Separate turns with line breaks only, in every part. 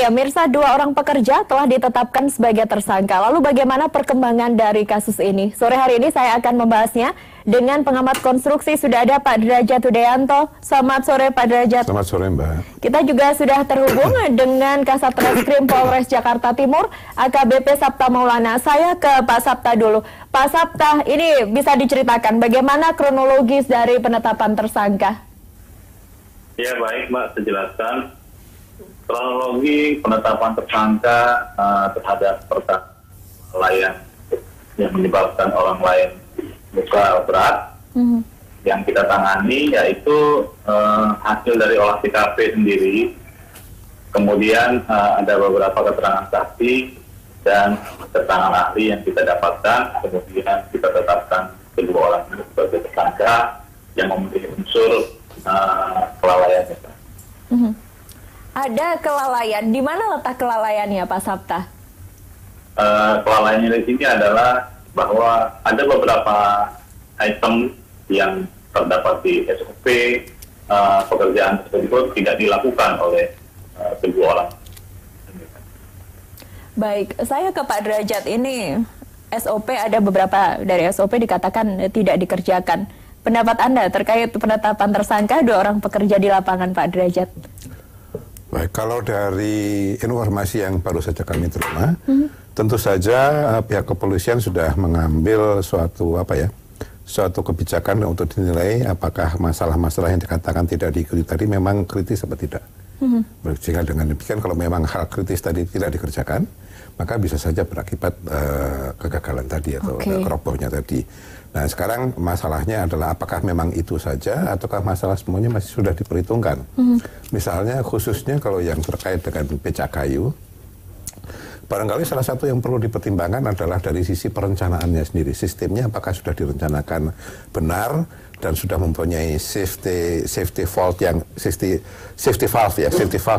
Ya, Mirsa, dua orang pekerja telah ditetapkan sebagai tersangka. Lalu bagaimana perkembangan dari kasus ini? Sore hari ini saya akan membahasnya dengan pengamat konstruksi. Sudah ada Pak Derajat Hudayanto. Selamat sore, Pak Derajat.
Selamat sore, Mbak.
Kita juga sudah terhubung dengan Kasat Reskrim Polres Jakarta Timur, AKBP Sapta Maulana. Saya ke Pak Sapta dulu. Pak Sapta, ini bisa diceritakan bagaimana kronologis dari penetapan tersangka?
Ya, baik, Mbak. Saya jelaskan. Kronologi penetapan tersangka terhadap perkara yang menyebabkan orang lain luka berat yang kita tangani, yaitu hasil dari olah TKP sendiri. Kemudian ada beberapa keterangan saksi dan keterangan ahli yang kita dapatkan. Kemudian kita tetapkan kedua orang ini sebagai tersangka yang memenuhi unsur kelalaian.
Ada kelalaian. Di mana letak kelalaiannya, Pak Sapta?
Kelalaiannya di sini adalah bahwa ada beberapa item yang terdapat di SOP pekerjaan tersebut tidak dilakukan oleh kedua orang.
Baik, saya ke Pak Derajat. Ini SOP, ada beberapa dari SOP dikatakan tidak dikerjakan. Pendapat Anda terkait penetapan tersangka dua orang pekerja di lapangan, Pak Derajat?
Baik, kalau dari informasi yang baru saja kami terima, tentu saja pihak kepolisian sudah mengambil suatu kebijakan untuk dinilai apakah masalah-masalah yang dikatakan tidak diikuti tadi memang kritis atau tidak. Sehingga dengan demikian kalau memang hal kritis tadi tidak dikerjakan, maka bisa saja berakibat kegagalan tadi atau kerobohnya tadi. Nah, sekarang masalahnya adalah apakah memang itu saja ataukah masalah semuanya masih sudah diperhitungkan. Misalnya khususnya kalau yang terkait dengan becak kayu, barangkali salah satu yang perlu dipertimbangkan adalah dari sisi perencanaannya sendiri. Sistemnya apakah sudah direncanakan benar dan sudah mempunyai safety valve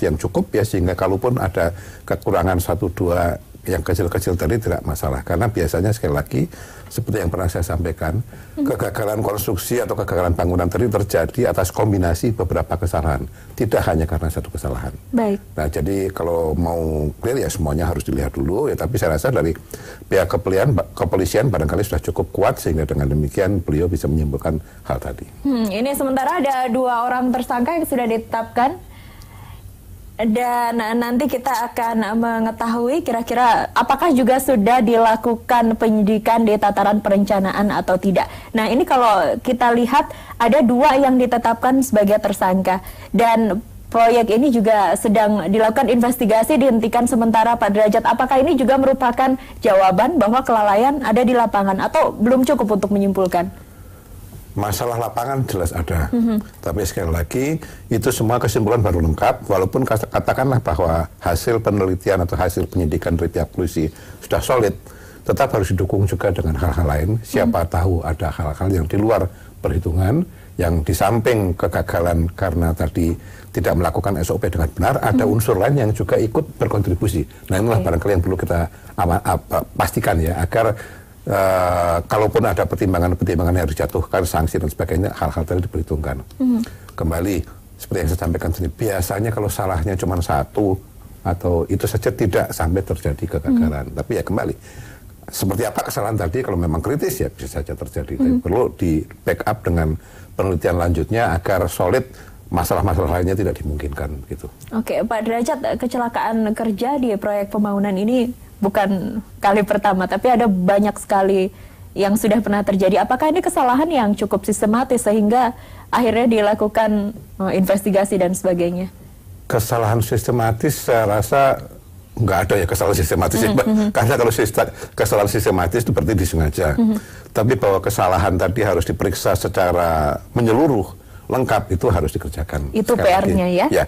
yang cukup ya, sehingga kalaupun ada kekurangan 1-2 yang kecil-kecil tadi tidak masalah. Karena biasanya sekali lagi seperti yang pernah saya sampaikan, kegagalan konstruksi atau kegagalan bangunan tadi terjadi atas kombinasi beberapa kesalahan, tidak hanya karena satu kesalahan.
Baik.
Nah, jadi kalau mau clear ya semuanya harus dilihat dulu ya, tapi saya rasa dari pihak kepolisian barangkali sudah cukup kuat sehingga dengan demikian beliau bisa menyimpulkan hal tadi.
Ini sementara ada dua orang tersangka yang sudah ditetapkan. Dan nanti kita akan mengetahui kira-kira apakah juga sudah dilakukan penyidikan di tataran perencanaan atau tidak. Nah, ini kalau kita lihat ada dua yang ditetapkan sebagai tersangka. Dan proyek ini juga sedang dilakukan investigasi, dihentikan sementara, Pak Derajat. Apakah ini juga merupakan jawaban bahwa kelalaian ada di lapangan atau belum cukup untuk menyimpulkan?
Masalah lapangan jelas ada, tapi sekali lagi itu semua kesimpulan baru lengkap, walaupun katakanlah bahwa hasil penelitian atau hasil penyidikan dari pihak polisi sudah solid, tetap harus didukung juga dengan hal-hal lain. Siapa tahu ada hal-hal yang di luar perhitungan, yang di samping kegagalan karena tadi tidak melakukan SOP dengan benar, ada unsur lain yang juga ikut berkontribusi. Nah, inilah barangkali yang perlu kita pastikan ya, agar kalaupun ada pertimbangan yang harus dijatuhkan, sanksi dan sebagainya, hal-hal tadi diperhitungkan. Kembali, seperti yang saya sampaikan tadi, biasanya kalau salahnya cuma satu, atau itu saja tidak sampai terjadi kegagalan. Tapi ya kembali, seperti apa kesalahan tadi, kalau memang kritis ya bisa saja terjadi. Tapi perlu di backup dengan penelitian lanjutnya agar solid, masalah-masalah lainnya tidak dimungkinkan gitu.
Oke, Pak Derajat, kecelakaan kerja di proyek pembangunan ini bukan kali pertama, tapi ada banyak sekali yang sudah pernah terjadi. Apakah ini kesalahan yang cukup sistematis sehingga akhirnya dilakukan investigasi dan sebagainya? Kesalahan
sistematis saya rasa nggak ada ya kesalahan sistematis ya, karena kalau kesalahan sistematis itu berarti disengaja. Tapi bahwa kesalahan tadi harus diperiksa secara menyeluruh, lengkap, itu harus dikerjakan.
Itu PR-nya ya?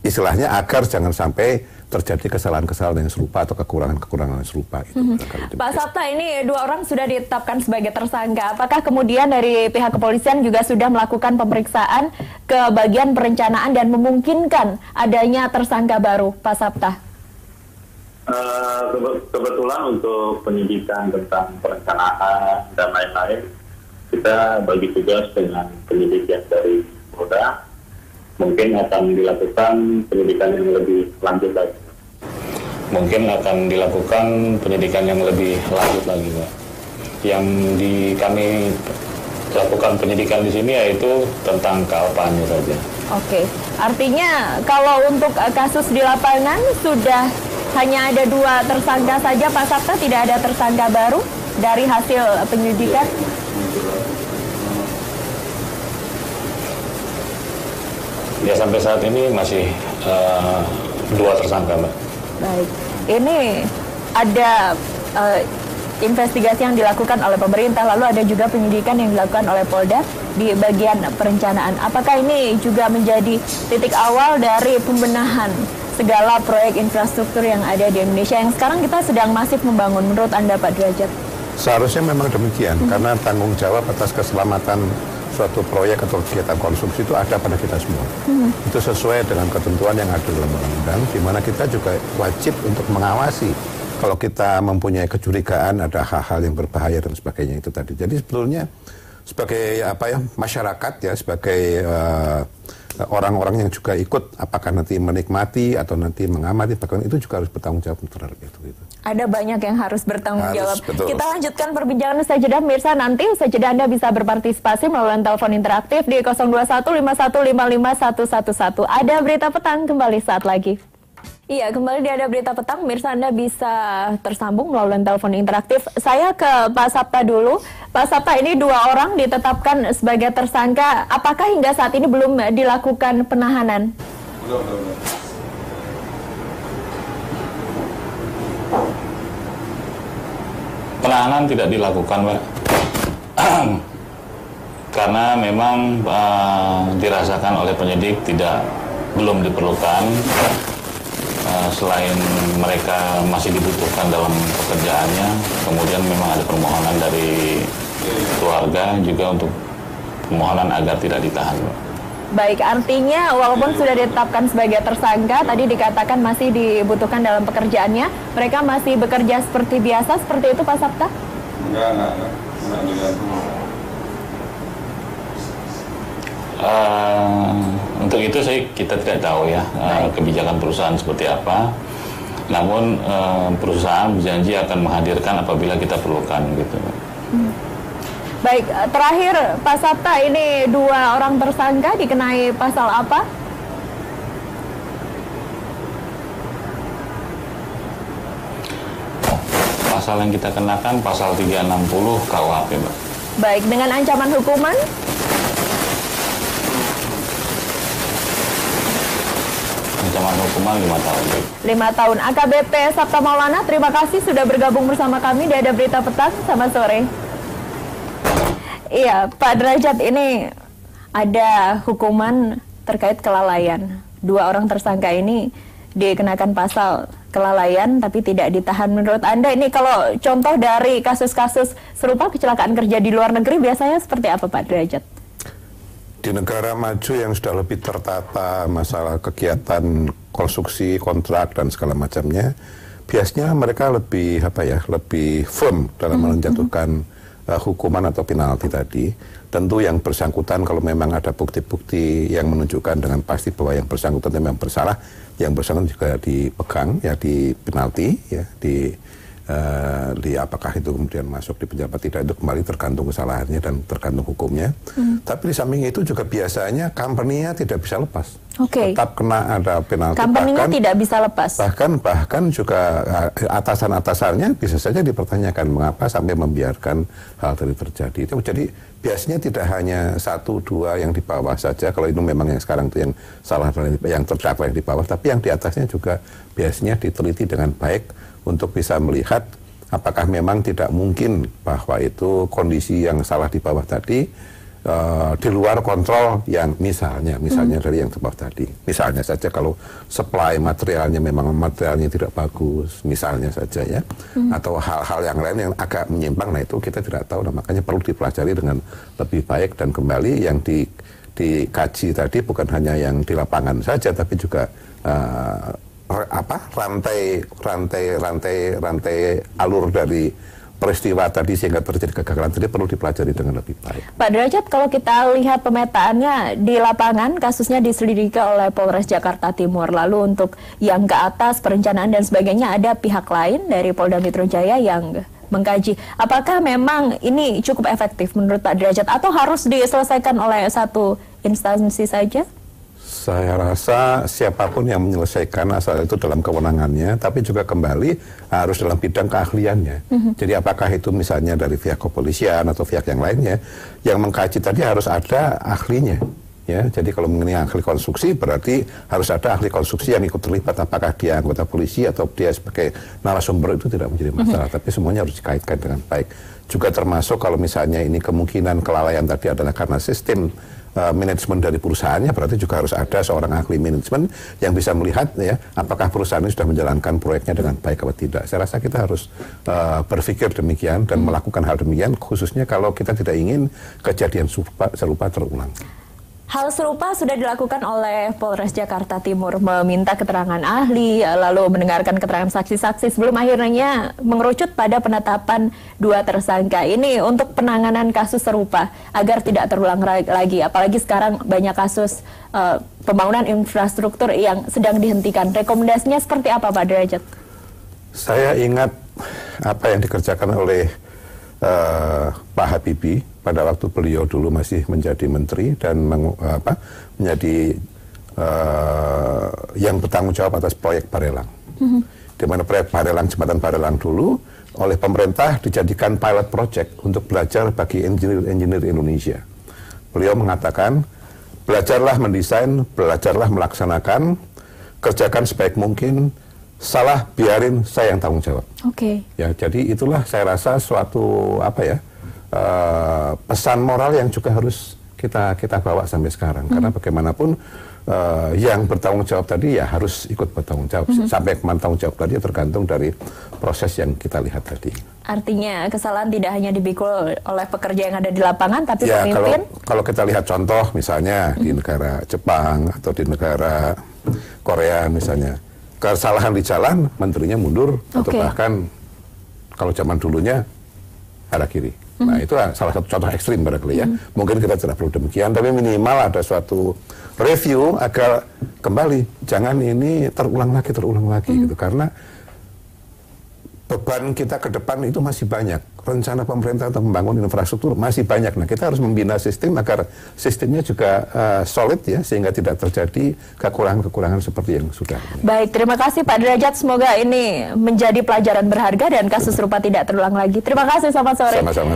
Istilahnya agar jangan sampai terjadi kesalahan-kesalahan yang serupa atau kekurangan-kekurangan yang serupa.
Pak Sapta, ini dua orang sudah ditetapkan sebagai tersangka. Apakah kemudian dari pihak kepolisian juga sudah melakukan pemeriksaan ke bagian perencanaan dan memungkinkan adanya tersangka baru, Pak Sapta?
Kebetulan untuk penyidikan tentang perencanaan dan lain-lain, kita bagi tugas dengan penyidik yang dari Polda mungkin akan dilakukan penyidikan yang lebih lanjut lagi.
Mungkin akan dilakukan penyidikan yang lebih lanjut lagi, Pak. Yang kami lakukan penyidikan di sini yaitu tentang kampanye saja.
Oke, artinya kalau untuk kasus di lapangan sudah hanya ada 2 tersangka saja, Pak Sabta, tidak ada tersangka baru dari hasil penyelidikan?
Ya, sampai saat ini masih 2 tersangka, Mbak.
Baik, ini ada investigasi yang dilakukan oleh pemerintah, lalu ada juga penyidikan yang dilakukan oleh Polda di bagian perencanaan. Apakah ini juga menjadi titik awal dari pembenahan segala proyek infrastruktur yang ada di Indonesia yang sekarang kita sedang masif membangun, menurut Anda, Pak Derajat?
Seharusnya memang demikian, karena tanggung jawab atas keselamatan suatu proyek atau kegiatan konstruksi itu ada pada kita semua. Itu sesuai dengan ketentuan yang ada dalam undang-undang, di mana kita juga wajib untuk mengawasi kalau kita mempunyai kecurigaan ada hal-hal yang berbahaya dan sebagainya itu tadi. Jadi sebetulnya sebagai masyarakat ya, sebagai orang-orang yang juga ikut, apakah nanti menikmati atau nanti mengamati, bahkan itu juga harus bertanggung jawab terhadap itu.
Ada banyak yang harus bertanggung jawab.
Betul.
Kita lanjutkan perbincangan usai jeda, pemirsa. Nanti usai jeda Anda bisa berpartisipasi melalui telepon interaktif di 0215155111. Ada berita petang kembali saat lagi. Iya, kembali di Ada Berita Petang, pemirsa, Anda bisa tersambung melalui telepon interaktif. Saya ke Pak Sabta dulu. Pak Sabta, ini 2 orang ditetapkan sebagai tersangka. Apakah hingga saat ini belum dilakukan penahanan?
Belum. Penahanan tidak dilakukan, Pak. Karena memang dirasakan oleh penyidik belum diperlukan. Selain mereka masih dibutuhkan dalam pekerjaannya, kemudian memang ada permohonan dari keluarga juga untuk permohonan agar tidak ditahan.
Baik, artinya walaupun sudah ditetapkan sebagai tersangka, tadi dikatakan masih dibutuhkan dalam pekerjaannya, mereka masih bekerja seperti biasa, seperti itu Pak Sabta?
Enggak untuk itu kita tidak tahu ya kebijakan perusahaan seperti apa. Namun perusahaan berjanji akan menghadirkan apabila kita perlukan gitu.
Baik, terakhir Pak Sabta, ini 2 orang tersangka dikenai pasal apa?
Pasal yang kita kenakan pasal 360 KUHP, Mbak.
Baik, dengan ancaman hukuman?
Ancaman hukuman 5 tahun.
5 tahun. AKBP Sabta Maulana, terima kasih sudah bergabung bersama kami di Ada Berita Petang. Selamat sore. Iya, Pak Derajat, ini ada hukuman terkait kelalaian. 2 orang tersangka ini dikenakan pasal kelalaian tapi tidak ditahan. Menurut Anda ini kalau contoh dari kasus-kasus serupa kecelakaan kerja di luar negeri biasanya seperti apa, Pak Derajat?
Di negara maju yang sudah lebih tertata masalah kegiatan konstruksi, kontrak dan segala macamnya, biasanya mereka lebih lebih firm dalam menjatuhkan hukuman atau penalti tadi. Tentu yang bersangkutan kalau memang ada bukti-bukti yang menunjukkan dengan pasti bahwa yang bersangkutan memang bersalah, yang bersangkutan juga dipegang, ya di penalti, ya di apakah itu kemudian masuk di penjara tidak, itu kembali tergantung kesalahannya dan tergantung hukumnya. Tapi di samping itu juga biasanya company-nya tidak bisa lepas. Tetap kena ada penalti.
Company-nya tidak bisa lepas.
Bahkan juga atasan-atasannya bisa saja dipertanyakan mengapa sampai membiarkan hal tadi terjadi. Itu jadi biasanya tidak hanya 1-2 yang di bawah saja, kalau itu memang yang sekarang itu yang salah, yang terdakwa yang di bawah, tapi yang di atasnya juga biasanya diteliti dengan baik untuk bisa melihat apakah memang tidak mungkin bahwa itu kondisi yang salah di bawah tadi di luar kontrol yang misalnya dari yang di bawah tadi. Misalnya saja kalau supply materialnya memang materialnya tidak bagus, misalnya saja ya, atau hal-hal yang lain yang agak menyimpang, nah itu kita tidak tahu, nah makanya perlu dipelajari dengan lebih baik dan kembali yang dikaji tadi bukan hanya yang di lapangan saja, tapi juga rantai alur dari peristiwa tadi sehingga terjadi kegagalan tadi perlu dipelajari dengan lebih baik.
Pak Derajat, kalau kita lihat pemetaannya di lapangan, kasusnya diselidiki oleh Polres Jakarta Timur. Lalu untuk yang ke atas, perencanaan dan sebagainya, ada pihak lain dari Polda Metro Jaya yang mengkaji. Apakah memang ini cukup efektif menurut Pak Derajat atau harus diselesaikan oleh satu instansi saja?
Saya rasa siapapun yang menyelesaikan asal itu dalam kewenangannya, tapi juga kembali harus dalam bidang keahliannya. Jadi apakah itu misalnya dari pihak kepolisian atau pihak yang lainnya, yang mengkaji tadi harus ada ahlinya. Ya, jadi kalau mengenai ahli konstruksi berarti harus ada ahli konstruksi yang ikut terlibat, apakah dia anggota polisi atau dia sebagai narasumber, itu tidak menjadi masalah, tapi semuanya harus dikaitkan dengan baik. Juga termasuk kalau misalnya ini kemungkinan kelalaian tadi adalah karena sistem manajemen dari perusahaannya, berarti juga harus ada seorang ahli manajemen yang bisa melihat ya apakah perusahaan ini sudah menjalankan proyeknya dengan baik atau tidak. Saya rasa kita harus berpikir demikian dan melakukan hal demikian, khususnya kalau kita tidak ingin kejadian serupa terulang.
Hal serupa sudah dilakukan oleh Polres Jakarta Timur, meminta keterangan ahli, lalu mendengarkan keterangan saksi-saksi sebelum akhirnya mengerucut pada penetapan 2 tersangka ini untuk penanganan kasus serupa agar tidak terulang lagi. Apalagi sekarang banyak kasus pembangunan infrastruktur yang sedang dihentikan. Rekomendasinya seperti apa, Pak Derajat?
Saya ingat apa yang dikerjakan oleh Pak Habibie pada waktu beliau dulu masih menjadi menteri dan menjadi yang bertanggung jawab atas proyek Barelang. Di mana proyek Barelang, jembatan Barelang dulu oleh pemerintah dijadikan pilot project untuk belajar bagi engineer Indonesia. Beliau mengatakan, belajarlah mendesain, belajarlah melaksanakan, kerjakan sebaik mungkin, salah biarin saya yang tanggung jawab.
Oke.
Ya, jadi itulah saya rasa suatu pesan moral yang juga harus kita bawa sampai sekarang. Karena bagaimanapun yang bertanggung jawab tadi ya harus ikut bertanggung jawab. Sampai kemana tanggung jawab tadi tergantung dari proses yang kita lihat tadi.
Artinya kesalahan tidak hanya dipikul oleh pekerja yang ada di lapangan, tapi
ya,
pemimpin.
Kalau kita lihat contoh misalnya di negara Jepang atau di negara Korea misalnya, kesalahan di jalan menterinya mundur atau bahkan kalau zaman dulunya arah kiri. Nah, itu salah satu contoh ekstrim barangkali ya. Mungkin kita tidak perlu demikian, tapi minimal ada suatu review agar kembali jangan ini terulang lagi gitu. Karena beban kita ke depan itu masih banyak. Rencana pemerintah untuk membangun infrastruktur masih banyak. Nah, kita harus membina sistem agar sistemnya juga solid ya, sehingga tidak terjadi kekurangan-kekurangan seperti yang sudah.
Baik, terima kasih Pak Derajat. Semoga ini menjadi pelajaran berharga dan kasus serupa tidak terulang lagi. Terima kasih, selamat sore.
Sama-sama.